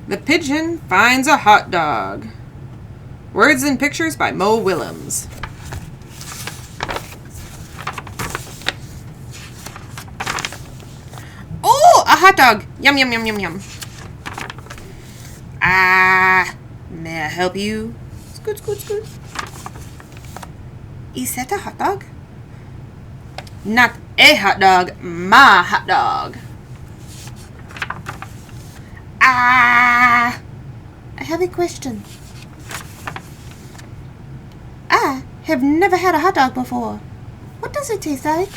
The Pigeon Finds a Hot Dog. Words and pictures by Mo Willems. Oh, a hot dog. Yum, yum, yum, yum, yum. May I help you? Scoot, scoot, scoot. Is that a hot dog? Not a hot dog, my hot dog. I have a question. I have never had a hot dog before. What does it taste like?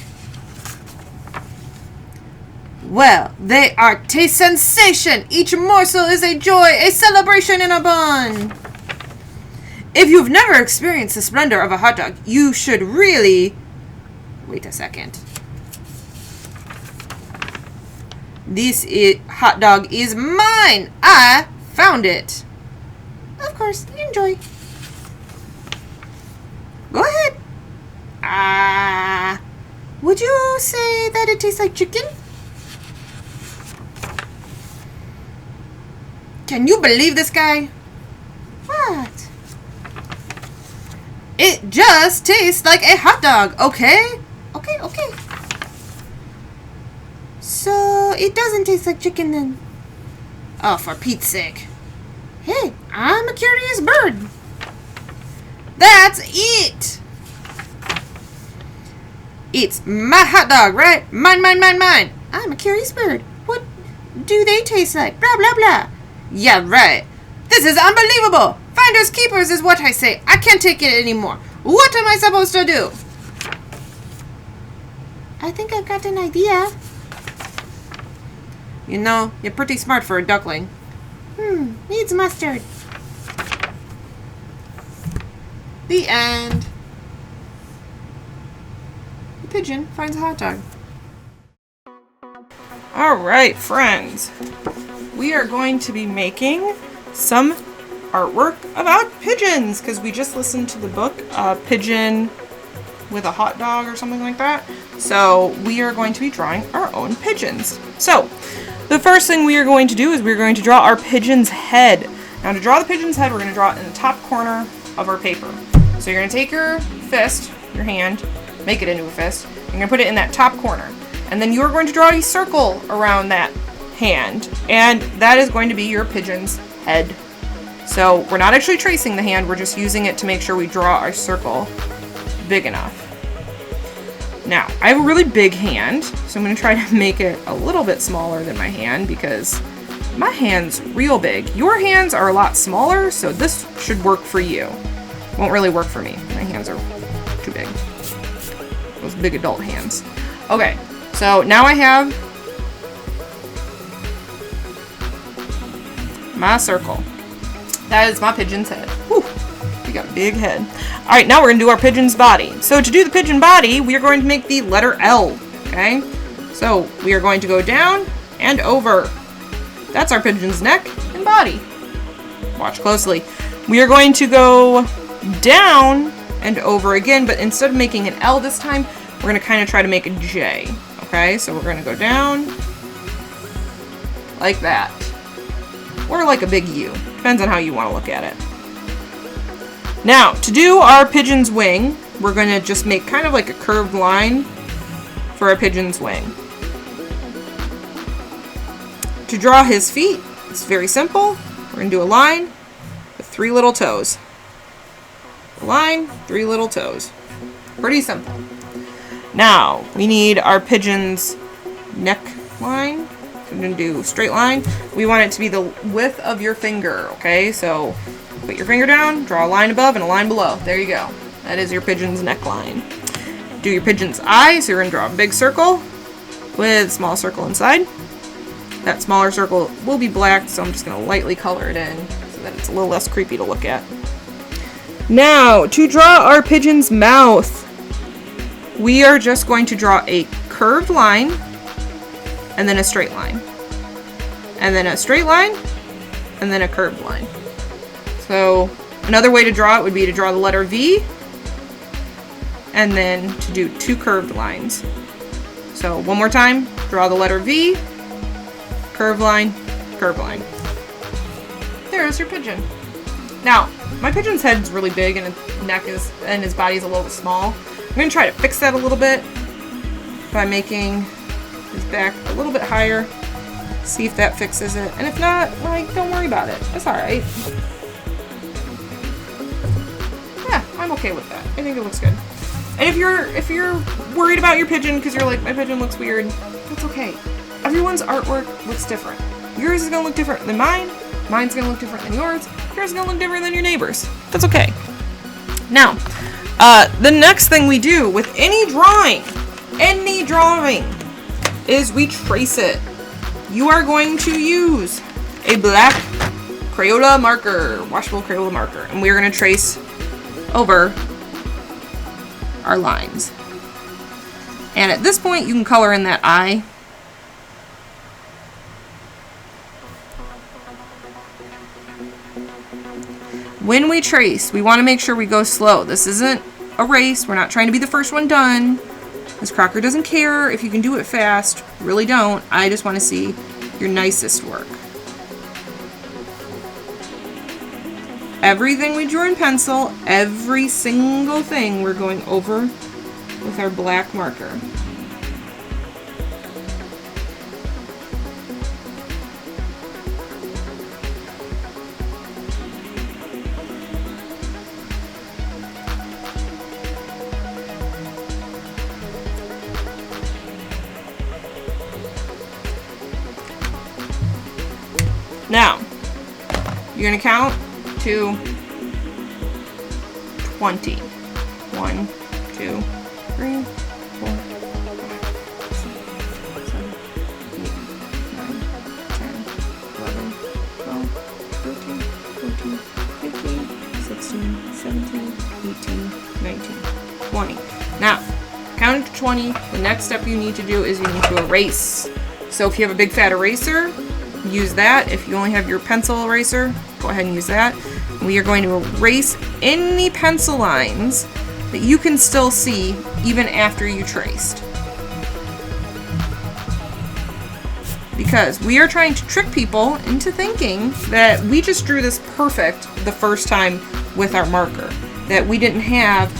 Well, they are taste sensation. Each morsel is a joy, a celebration in a bun. If you've never experienced the splendor of a hot dog, you should really... Wait a second. This hot dog is mine. I found it. Of course, enjoy. Go ahead. Would you say that it tastes like chicken? Can you believe this guy? What? It just tastes like a hot dog, okay? Okay. So, it doesn't taste like chicken then? Oh, for Pete's sake. Hey, I'm a curious bird. That's it. It's my hot dog, right? Mine. I'm a curious bird. What do they taste like? Blah, blah, blah. Yeah, right. This is unbelievable. Finders keepers is what I say. I can't take it anymore. What am I supposed to do? I think I've got an idea. You know, you're pretty smart for a duckling. Needs mustard. The end. The pigeon finds a hot dog. Alright, friends. We are going to be making some artwork about pigeons because we just listened to the book Pigeon with a Hot Dog or something like that. So we are going to be drawing our own pigeons. So the first thing we are going to do is we're going to draw our pigeon's head. Now to draw the pigeon's head, we're going to draw it in the top corner of our paper. So you're going to take your fist, your hand, make it into a fist. You're going to put it in that top corner. And then you're going to draw a circle around that hand. And that is going to be your pigeon's head. So we're not actually tracing the hand, we're just using it to make sure we draw our circle big enough. Now, I have a really big hand, so I'm going to try to make it a little bit smaller than my hand because my hand's real big. Your hands are a lot smaller, so this should work for you. Won't really work for me. My hands are too big. Those big adult hands. Okay, so now I have my circle. That is my pigeon's head. Whew, we got a big head. Alright, now we're going to do our pigeon's body. So to do the pigeon body, we are going to make the letter L. Okay? So we are going to go down and over. That's our pigeon's neck and body. Watch closely. We are going to go down and over again, but instead of making an L this time, we're going to kind of try to make a J. Okay? So we're going to go down like that. Or like a big U. Depends on how you want to look at it. Now, to do our pigeon's wing, we're going to just make kind of like a curved line for our pigeon's wing. To draw his feet, it's very simple. We're going to do a line with 3 little toes. A line, 3 little toes. Pretty simple. Now, we need our pigeon's neck line. I'm going to do a straight line. We want it to be the width of your finger, okay? So put your finger down, draw a line above and a line below. There you go. That is your pigeon's neckline. Do your pigeon's eyes. So you're going to draw a big circle with a small circle inside. That smaller circle will be black, so I'm just going to lightly color it in so that it's a little less creepy to look at. Now, to draw our pigeon's mouth, we are just going to draw a curved line and then a straight line, and then a straight line, and then a curved line. So another way to draw it would be to draw the letter V, and then to do 2 curved lines. So one more time, draw the letter V, curved line, curved line. there's your pigeon. Now, my pigeon's head's really big and his neck is, and his body's a little bit small. I'm going to try to fix that a little bit by making his back a little bit higher. See if that fixes it. And if not, like, don't worry about it. It's alright. Yeah, I'm okay with that. I think it looks good. And if you're worried about your pigeon because you're like, my pigeon looks weird, that's okay. Everyone's artwork looks different. Yours is going to look different than mine. Mine's going to look different than yours. Yours is going to look different than your neighbor's. That's okay. Now, the next thing we do with any drawing, is we trace it. You are going to use a black Crayola marker, washable Crayola marker, and we're going to trace over our lines. And at this point, you can color in that eye. When we trace, we want to make sure we go slow. This isn't a race. We're not trying to be the first one done. This Crocker doesn't care if you can do it fast. Really don't. I just want to see your nicest work. Everything we drew in pencil, every single thing we're going over with our black marker. Now, you're going to count to 20. 1, 2, 3, 4, 5, 6, 7, 8, 9, 10, 11, 12, 13, 14, 15, 16, 17, 18, 19, 20. Now, counting to 20, the next step you need to do is you need to erase. So if you have a big fat eraser, use that. If you only have your pencil eraser, go ahead and use that. We are going to erase any pencil lines that you can still see even after you traced. Because we are trying to trick people into thinking that we just drew this perfect the first time with our marker. That we didn't have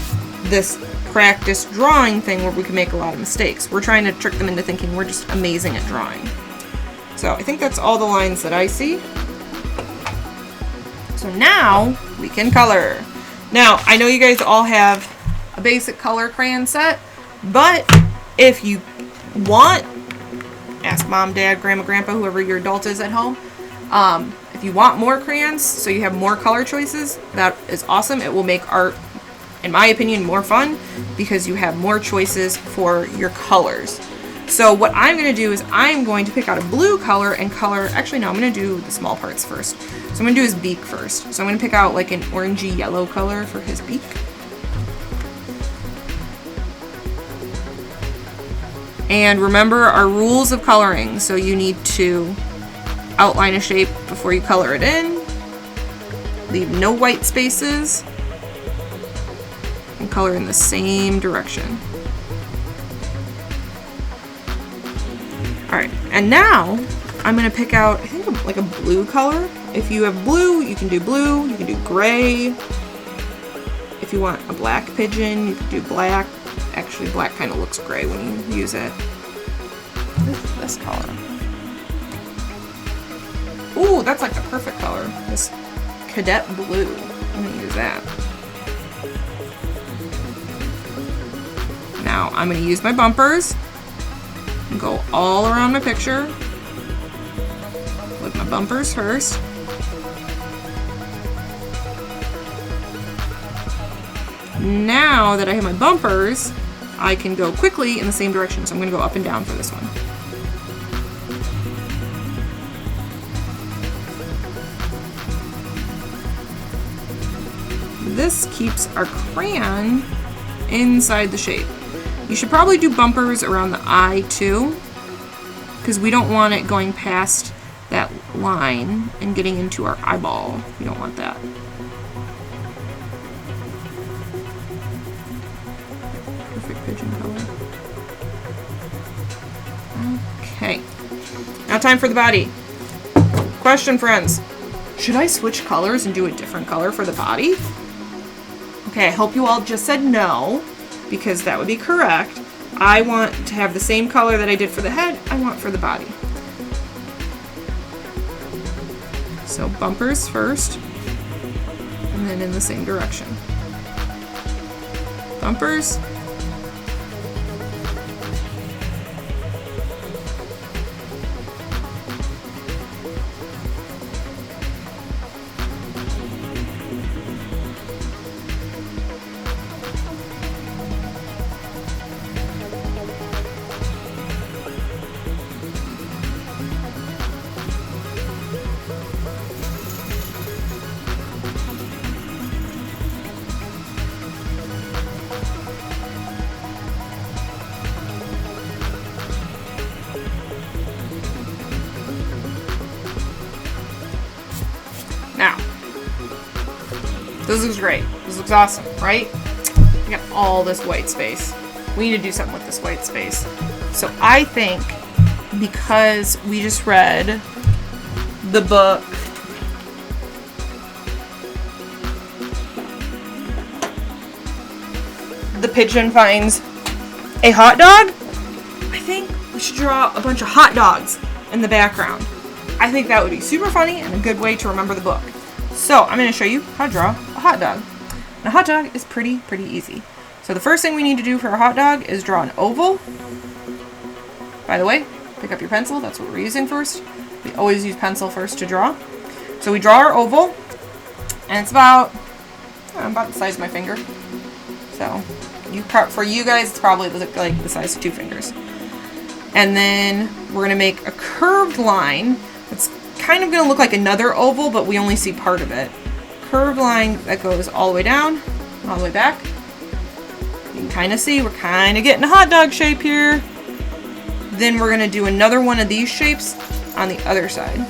this practice drawing thing where we can make a lot of mistakes. We're trying to trick them into thinking we're just amazing at drawing. So I think that's all the lines that I see. So now we can color. Now, I know you guys all have a basic color crayon set, but if you want, ask mom, dad, grandma, grandpa, whoever your adult is at home. If you want more crayons, so you have more color choices, that is awesome. It will make art, in my opinion, more fun because you have more choices for your colors. So what I'm going to do is I'm going to pick out a blue color and color, actually no, I'm going to do the small parts first. So I'm going to do his beak first. So I'm going to pick out like an orangey yellow color for his beak. And remember our rules of coloring. So you need to outline a shape before you color it in. Leave no white spaces. And color in the same direction. Alright, and now I'm going to pick out, I think, like a blue color. If you have blue, you can do blue. You can do gray. If you want a black pigeon, you can do black. Actually, black kind of looks gray when you use it. This color. Ooh, that's like the perfect color. This cadet blue. I'm going to use that. Now, I'm going to use my bumpers. And go all around my picture with my bumpers first. Now that I have my bumpers, I can go quickly in the same direction. So I'm going to go up and down for this one. This keeps our crayon inside the shape. You should probably do bumpers around the eye too, because we don't want it going past that line and getting into our eyeball. We don't want that. Perfect pigeon color. Okay. Now time for the body. Question, friends. Should I switch colors and do a different color for the body? Okay, I hope you all just said no, because that would be correct. I want to have the same color that I did for the head, I want for the body. So bumpers first, and then in the same direction. Bumpers. Now, this looks great. This looks awesome, right? We got all this white space. We need to do something with this white space. So I think because we just read the book The Pigeon Finds a Hot Dog, I think we should draw a bunch of hot dogs in the background. I think that would be super funny and a good way to remember the book. So I'm going to show you how to draw a hot dog. And a hot dog is pretty easy. So the first thing we need to do for a hot dog is draw an oval. By the way, pick up your pencil. That's what we're using first. We always use pencil first to draw. So we draw our oval, and it's about the size of my finger. So for you guys, it's probably like the size of 2 fingers. And then we're going to make a curved line. It's kind of going to look like another oval, but we only see part of it. Curved line that goes all the way down, all the way back. You can kind of see we're kind of getting a hot dog shape here. Then we're going to do another one of these shapes on the other side.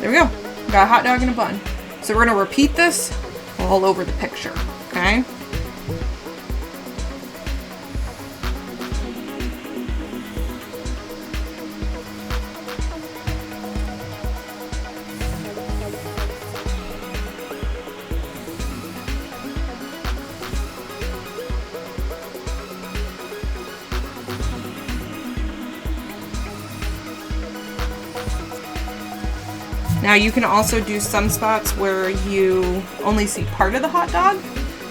There we go. We got a hot dog and a bun. So we're going to repeat this all over the picture, okay? Now you can also do some spots where you only see part of the hot dog,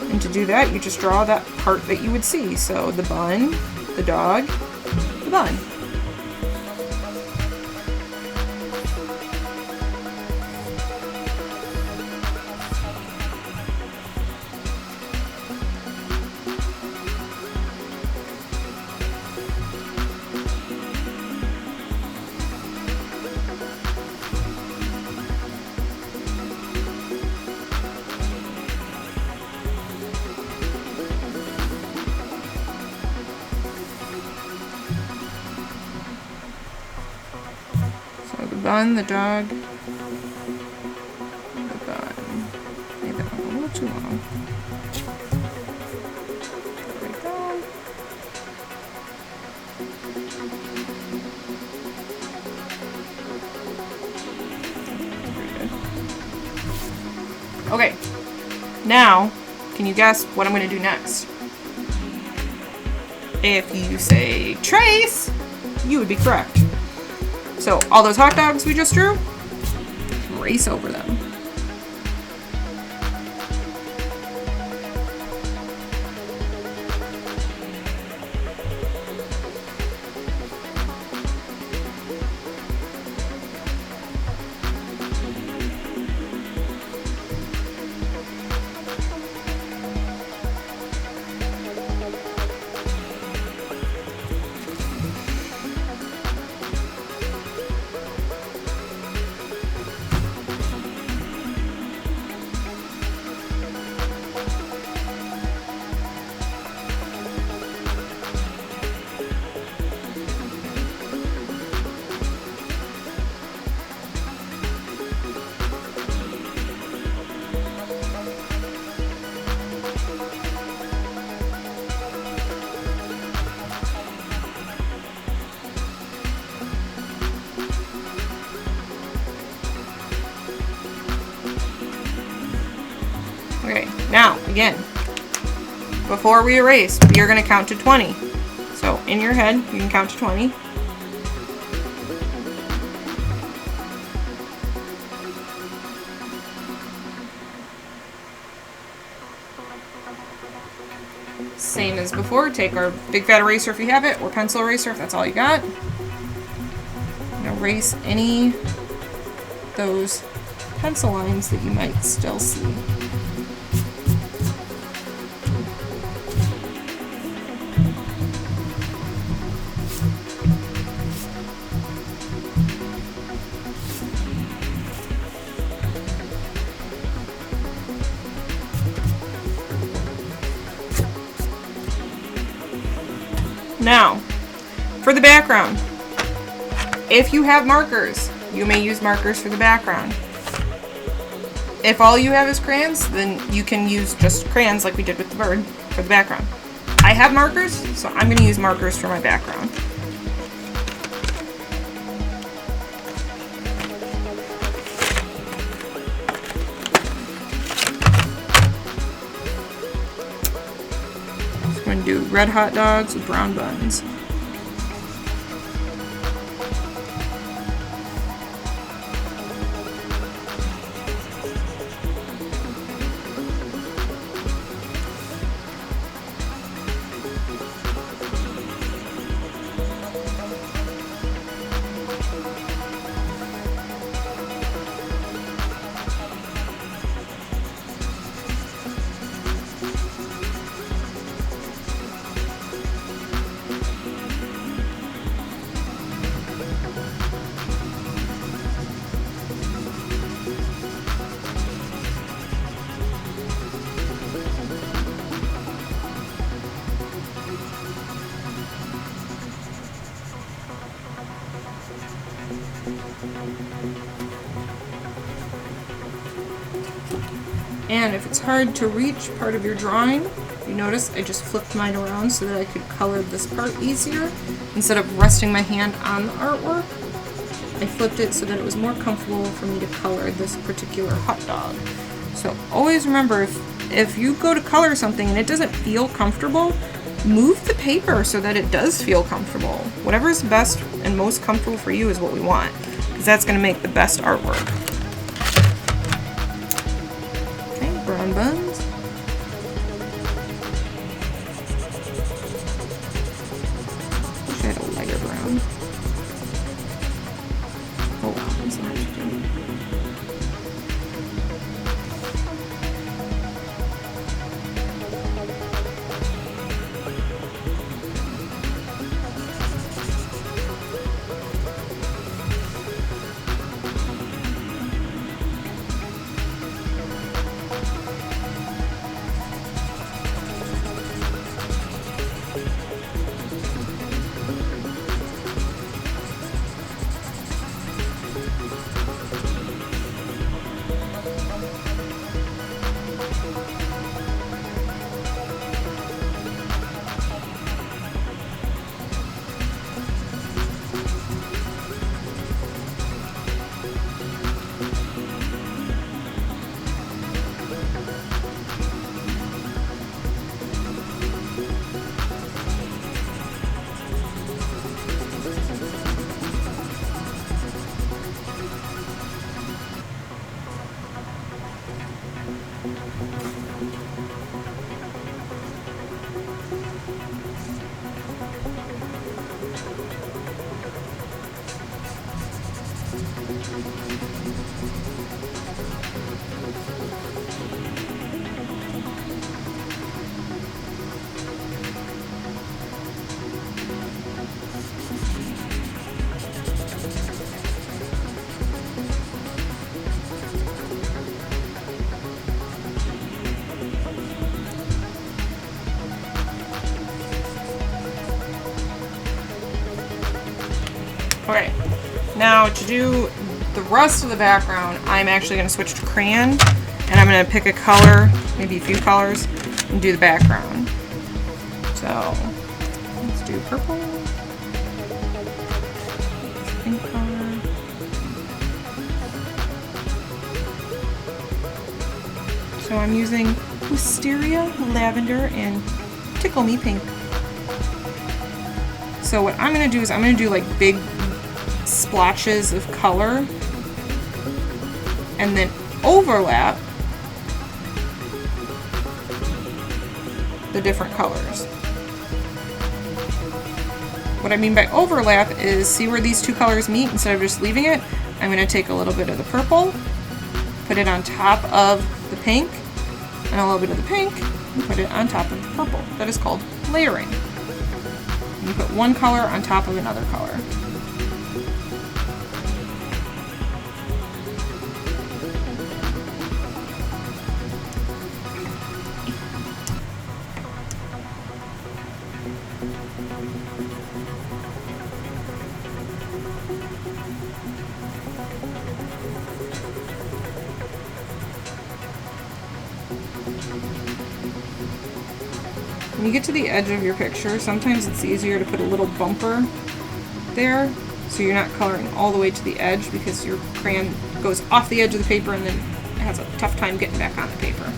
and to do that you just draw that part that you would see. So the bun, the dog, the bun. The bun, the dog, the bun. Made that one a little too long. There we go. Okay, now, can you guess what I'm going to do next? If you say trace, you would be correct. So all those hot dogs we just drew, trace over them. Again, before we erase, we are going to count to 20. So in your head, you can count to 20. Same as before, take our big fat eraser if you have it, or pencil eraser if that's all you got. And erase any those pencil lines that you might still see. Now, for the background, if you have markers, you may use markers for the background. If all you have is crayons, then you can use just crayons like we did with the bird for the background. I have markers, so I'm going to use markers for my background. I'm going to do red hot dogs with brown buns. And if it's hard to reach part of your drawing, you notice I just flipped mine around so that I could color this part easier. Instead of resting my hand on the artwork, I flipped it so that it was more comfortable for me to color this particular hot dog. So always remember, if you go to color something and it doesn't feel comfortable, move the paper so that it does feel comfortable. Whatever is best and most comfortable for you is what we want, because that's going to make the best artwork. Brown buns. Wish I had a lighter brown. Oh wow, that's not too good. Okay, now to do the rest of the background, I'm actually going to switch to crayon, and I'm going to pick a color, maybe a few colors, and do the background. So, let's do purple, pink color, so I'm using wisteria, lavender, and tickle me pink. So what I'm going to do is I'm going to do like big splotches of color and then overlap the different colors. What I mean by overlap is, see where these two colors meet? Instead of just leaving it, I'm going to take a little bit of the purple, put it on top of the pink, and a little bit of the pink, and put it on top of the purple. That is called layering. You put one color on top of another color. When you get to the edge of your picture, sometimes it's easier to put a little bumper there so you're not coloring all the way to the edge, because your crayon goes off the edge of the paper and then it has a tough time getting back on the paper.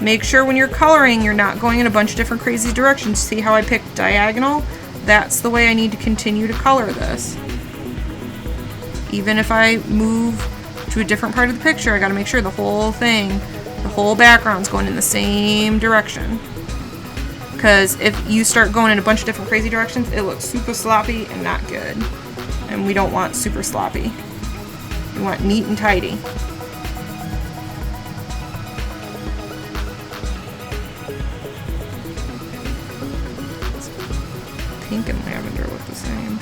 Make sure when you're coloring, you're not going in a bunch of different crazy directions. See how I picked diagonal? That's the way I need to continue to color this. Even if I move to a different part of the picture, I gotta make sure the whole thing, the whole background's going in the same direction. Because if you start going in a bunch of different crazy directions, it looks super sloppy and not good. And we don't want super sloppy. We want neat and tidy. Pink and lavender look the same.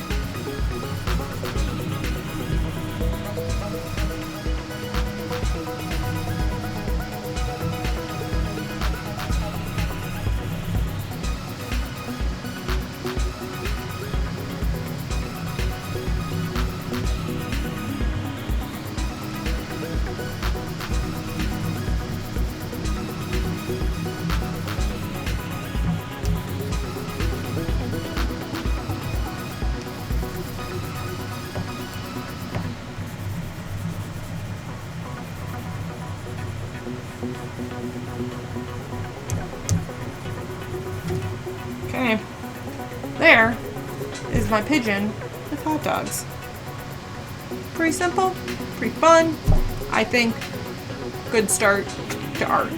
Okay, there is my pigeon with hot dogs. Pretty simple, pretty fun. I think good start to art.